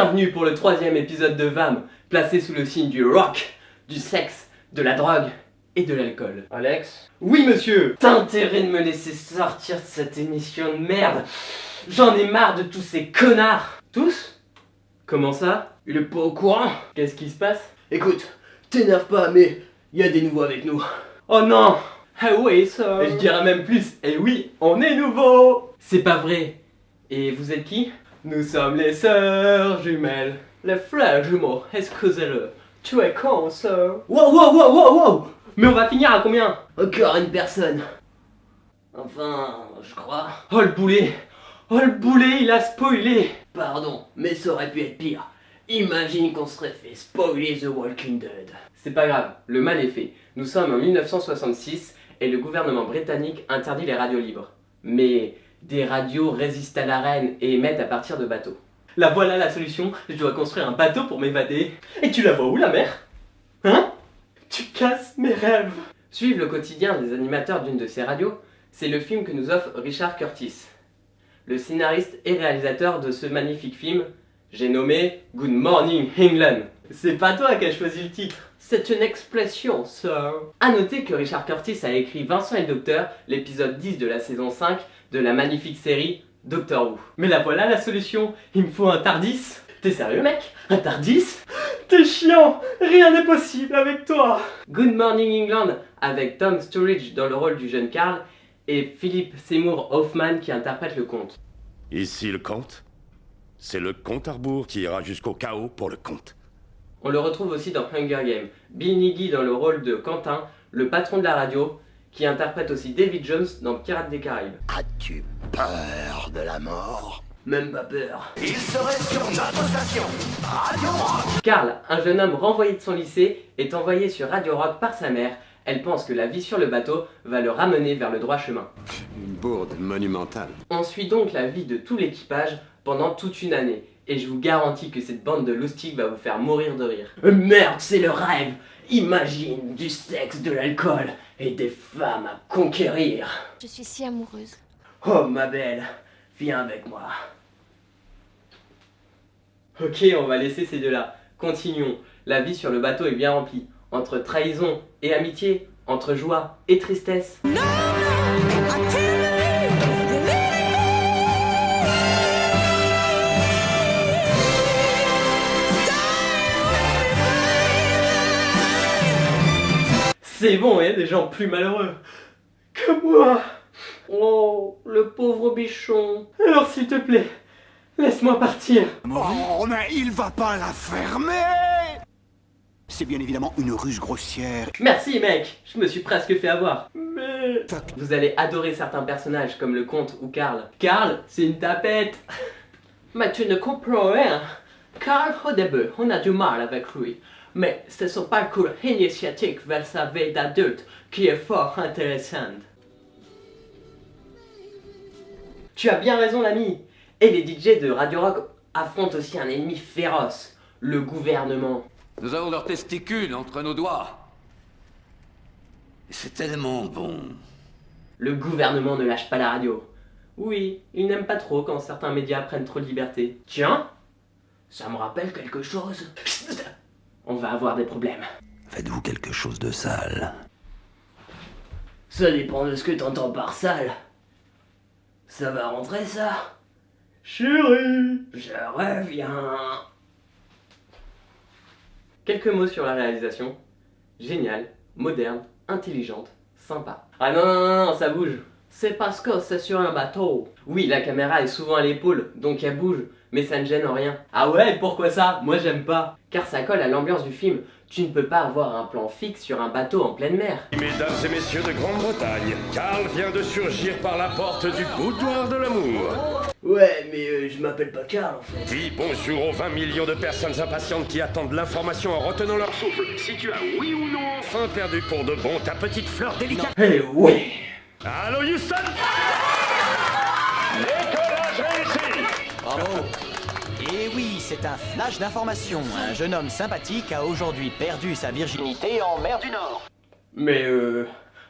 Bienvenue pour le 3e épisode de VAM, placé sous le signe du rock, du sexe, de la drogue et de l'alcool. Alex? Oui monsieur! T'as intérêt de me laisser sortir de cette émission de merde! J'en ai marre de tous ces connards! Tous? Comment ça? Il est pas au courant? Qu'est-ce qui se passe? Écoute, t'énerve pas, mais y a des nouveaux avec nous. Oh non! Ah oui, ça! Et je dirais même plus, et oui, on est nouveau! C'est pas vrai! Et vous êtes qui? Nous sommes les sœurs jumelles, les frères jumeaux, excusez-le. Tu es con, sœur. Wow! Mais on va finir à combien? Encore une personne. Enfin, je crois. Oh le boulet! Oh le boulet, il a spoilé! Pardon, mais ça aurait pu être pire. Imagine qu'on serait fait spoiler The Walking Dead. C'est pas grave, le mal est fait. Nous sommes en 1966 et le gouvernement britannique interdit les radios libres. Mais des radios résistent à la reine et émettent à partir de bateaux. Là voilà la solution, je dois construire un bateau pour m'évader. Et tu la vois où la mer? Hein? Tu casses mes rêves! Suivre le quotidien des animateurs d'une de ces radios, c'est le film que nous offre Richard Curtis. Le scénariste et réalisateur de ce magnifique film, j'ai nommé Good Morning England. C'est pas toi qui as choisi le titre, c'est une expression, sir. A noter que Richard Curtis a écrit Vincent et le Docteur, l'épisode 10 de la saison 5 de la magnifique série Doctor Who. Mais là voilà la solution, il me faut un TARDIS. T'es sérieux mec? Un TARDIS? T'es chiant, rien n'est possible avec toi. Good Morning England avec Tom Sturridge dans le rôle du jeune Carl et Philip Seymour Hoffman qui interprète le comte. Ici le comte. C'est le comte Arbour qui ira jusqu'au chaos pour le comte. On le retrouve aussi dans Hunger Games. Bill Nighy dans le rôle de Quentin, le patron de la radio, qui interprète aussi David Jones dans Pirates des Caraïbes. As-tu peur de la mort? Même pas peur. Il serait sur notre station, Radio Rock. Carl, un jeune homme renvoyé de son lycée, est envoyé sur Radio Rock par sa mère. Elle pense que la vie sur le bateau va le ramener vers le droit chemin. Une bourde monumentale. On suit donc la vie de tout l'équipage pendant toute une année. Et je vous garantis que cette bande de loustiques va vous faire mourir de rire. Merde, c'est le rêve. Imagine du sexe, de l'alcool et des femmes à conquérir. Je suis si amoureuse. Oh ma belle, viens avec moi. Ok, on va laisser ces deux-là. Continuons. La vie sur le bateau est bien remplie. Entre trahison et amitié, entre joie et tristesse. C'est bon, il y a des gens plus malheureux que moi. Oh, le pauvre bichon. Alors s'il te plaît, laisse-moi partir. Oh, mais il va pas la fermer. C'est bien évidemment une ruse grossière. Merci mec, je me suis presque fait avoir. Mais vous allez adorer certains personnages comme le comte ou Carl. Carl, c'est une tapette. Mais tu ne comprends rien. Carl, au début, on a du mal avec lui. Mais c'est son parcours initiatique vers sa vie d'adulte qui est fort intéressant. Tu as bien raison l'ami. Et les DJ de Radio Rock affrontent aussi un ennemi féroce, le gouvernement. Nous avons leurs testicules entre nos doigts. Et c'est tellement bon. Le gouvernement ne lâche pas la radio. Oui, il n'aime pas trop quand certains médias prennent trop de liberté. Tiens, ça me rappelle quelque chose. On va avoir des problèmes. Faites-vous quelque chose de sale? Ça dépend de ce que t'entends par sale. Ça va rentrer ça? Chérie, Je reviens. quelques mots sur la réalisation. Géniale, moderne, intelligente, sympa. Ah non, ça bouge. C'est parce que c'est sur un bateau. Oui, la caméra est souvent à l'épaule, donc elle bouge, mais ça ne gêne en rien. Ah ouais, pourquoi ça? Moi j'aime pas. Car ça colle à l'ambiance du film. Tu ne peux pas avoir un plan fixe sur un bateau en pleine mer. Mesdames et messieurs de Grande-Bretagne, Karl vient de surgir par la porte du boudoir de l'amour. Ouais, mais je m'appelle pas Carl en fait. Dis bonjour aux 20 millions de personnes impatientes qui attendent l'information en retenant leur souffle. Si tu as oui ou non enfin perdu pour de bon ta petite fleur délicate. Eh ouais. Allô Houston. Décollage réussi. Bravo. Et oui, c'est un flash d'information. Un jeune homme sympathique a aujourd'hui perdu sa virginité en mer du Nord. Mais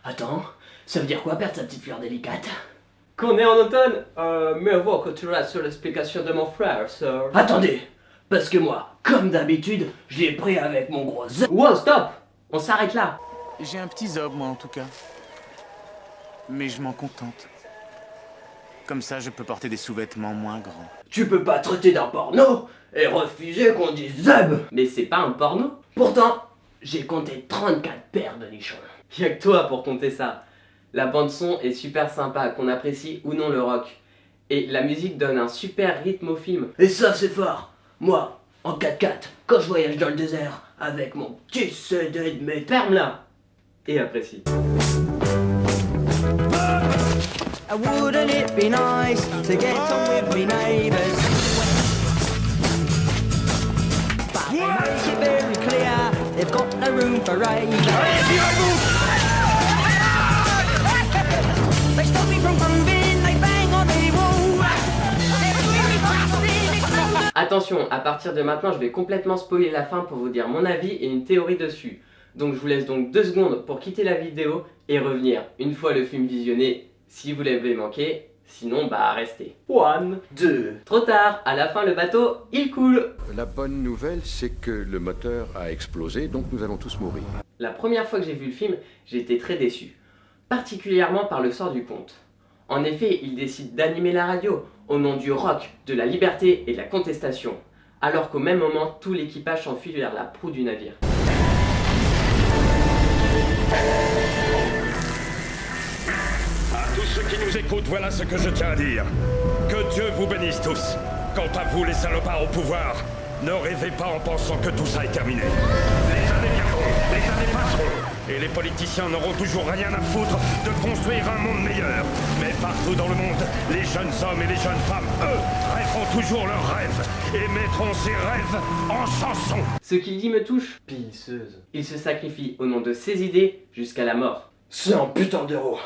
attends, ça veut dire quoi perdre sa petite fleur délicate? Qu'on est en automne? Mais voir que tu restes sur l'explication de mon frère, sir. Attendez, Parce que moi, comme d'habitude, je l'ai pris avec mon gros z... Wow, stop! On s'arrête là. J'ai un petit zob, moi, en tout cas. Mais je m'en contente. Comme ça, je peux porter des sous-vêtements moins grands. Tu peux pas traiter d'un porno et refuser qu'on dise zeb. Mais c'est pas un porno? Pourtant, j'ai compté 34 paires de nichons. Y'a que toi pour compter ça. La bande son est super sympa, qu'on apprécie ou non le rock. Et la musique donne un super rythme au film. Et ça, c'est fort. Moi, en 4x4, quand je voyage dans le désert, avec mon petit CD de mes... Ferme-la! Et apprécie. Wouldn't it be nice to get on with me neighbours? But they make it very clear they've got no room for ravers. They stop me from grooving, they bang on the wall. Attention, à partir de maintenant, je vais complètement spoiler la fin pour vous dire mon avis et une théorie dessus. Donc je vous laisse donc 2 secondes pour quitter la vidéo et revenir une fois le film visionné. Si vous l'avez manqué, sinon bah restez. 1, 2. Trop tard, à la fin le bateau, il coule. La bonne nouvelle, c'est que le moteur a explosé, donc nous allons tous mourir. La première fois que j'ai vu le film, j'ai été très déçu. Particulièrement par le sort du conte. En effet, il décide d'animer la radio au nom du rock, de la liberté et de la contestation. Alors qu'au même moment, tout l'équipage s'enfuit vers la proue du navire. Tous ceux qui nous écoutent, voilà ce que je tiens à dire. Que Dieu vous bénisse tous. Quant à vous, les salopards au pouvoir, ne rêvez pas en pensant que tout ça est terminé. Les années viendront, les années passeront, et les politiciens n'auront toujours rien à foutre de construire un monde meilleur. Mais partout dans le monde, les jeunes hommes et les jeunes femmes, eux, rêveront toujours leurs rêves, et mettront ces rêves en chansons. Ce qu'il dit me touche. Pisseuse. Il se sacrifie au nom de ses idées jusqu'à la mort. C'est un putain d'héros.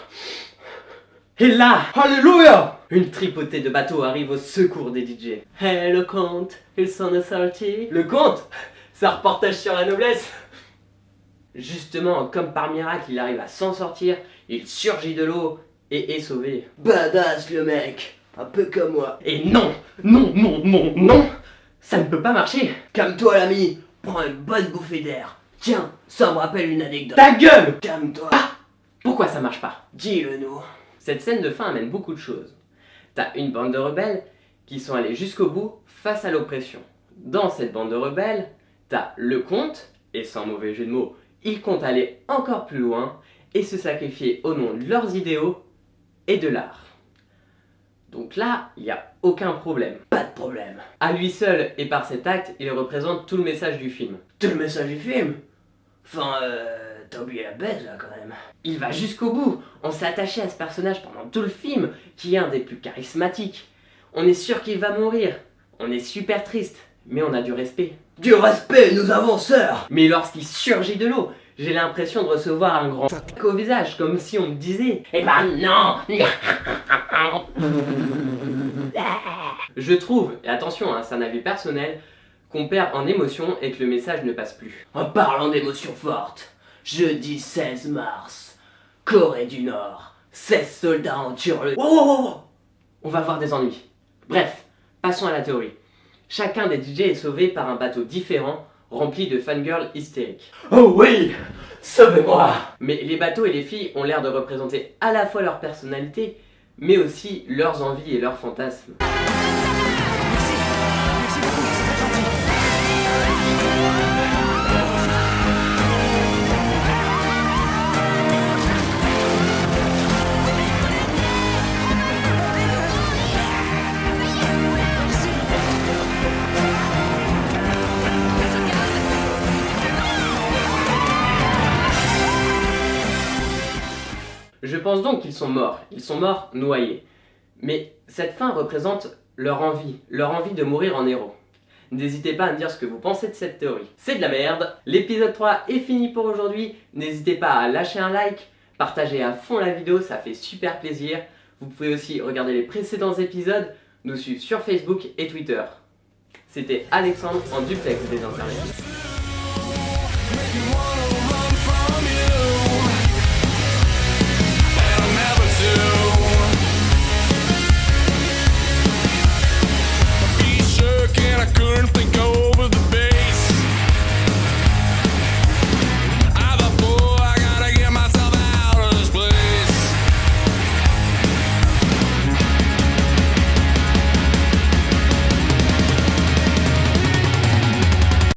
Et là, alléluia, une tripotée de bateaux arrive au secours des DJ. Hey le comte, ils sont assortis. Le comte? C'est un reportage sur la noblesse. Justement, comme par miracle, il arrive à s'en sortir, il surgit de l'eau et est sauvé. Badass le mec, un peu comme moi. Et non, non, non, non, non, ça ne peut pas marcher. Calme-toi l'ami, prends une bonne bouffée d'air. Tiens, ça me rappelle une anecdote. Ta gueule! Calme-toi. Ah, pourquoi ça marche pas? Dis-le nous. Cette scène de fin amène beaucoup de choses. T'as une bande de rebelles qui sont allés jusqu'au bout face à l'oppression. Dans cette bande de rebelles, t'as le comte, et sans mauvais jeu de mots, il compte aller encore plus loin et se sacrifier au nom de leurs idéaux et de l'art. Donc là, il n'y a aucun problème. Pas de problème. À lui seul et par cet acte, il représente tout le message du film. Tout le message du film? Enfin, t'as oublié la baise là quand même. Il va jusqu'au bout. On s'est attaché à ce personnage pendant tout le film, qui est un des plus charismatiques. On est sûr qu'il va mourir. On est super triste, mais on a du respect. Du respect, nous avons sœur. Mais lorsqu'il surgit de l'eau, j'ai l'impression de recevoir un grand fuck au visage, comme si on me disait « Eh ben non !» Je trouve, et attention, c'est un avis personnel, qu'on perd en émotion et que le message ne passe plus. En parlant d'émotions fortes, jeudi 16 mars, Corée du Nord, 16 soldats ont tué le... Oh, on va avoir des ennuis. Bref, passons à la théorie. Chacun des DJ est sauvé par un bateau différent, rempli de fangirls hystériques. Oh oui, sauvez-moi. Mais les bateaux et les filles ont l'air de représenter à la fois leur personnalité, mais aussi leurs envies et leurs fantasmes. Je pense donc qu'ils sont morts noyés. Mais cette fin représente leur envie de mourir en héros. N'hésitez pas à me dire ce que vous pensez de cette théorie. C'est de la merde. L'épisode 3 est fini pour aujourd'hui. N'hésitez pas à lâcher un like, partager à fond la vidéo, ça fait super plaisir. Vous pouvez aussi regarder les précédents épisodes, nous suivre sur Facebook et Twitter. C'était Alexandre en duplex des internets.